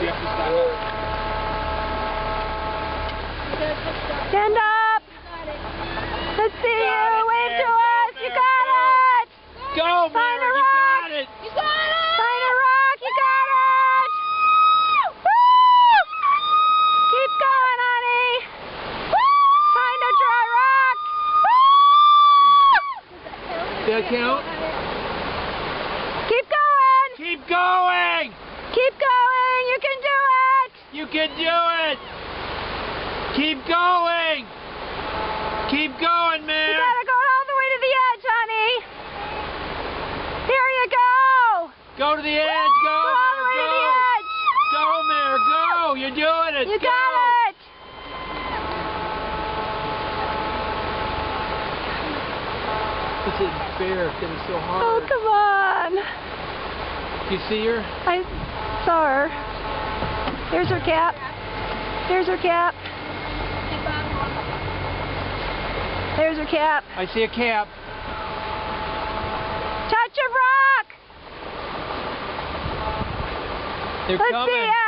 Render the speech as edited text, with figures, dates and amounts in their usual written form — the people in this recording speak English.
You have to stand up. Stand up. Let's see you. Wave to us. You got it. Go, Find a Mary. rock. You got it. You got it. Find a rock. You got it. Woo! Keep going, honey. Find a dry rock. Did that count? Keep going. Keep going. Keep going. You can do it. You can do it. Keep going. Keep going, You man. gotta go all the way to the edge, honey. Here you go. Go to the edge. Go, Go all the way Mare. to the Go. edge. Go, Mare. Go. You're doing it. You Go. got it. This isn't fair. It's getting so hard. Oh, come on. You see her? I saw her. There's her cap. There's her cap. There's her cap. I see a cap. Touch a rock. They're Let's coming. see it.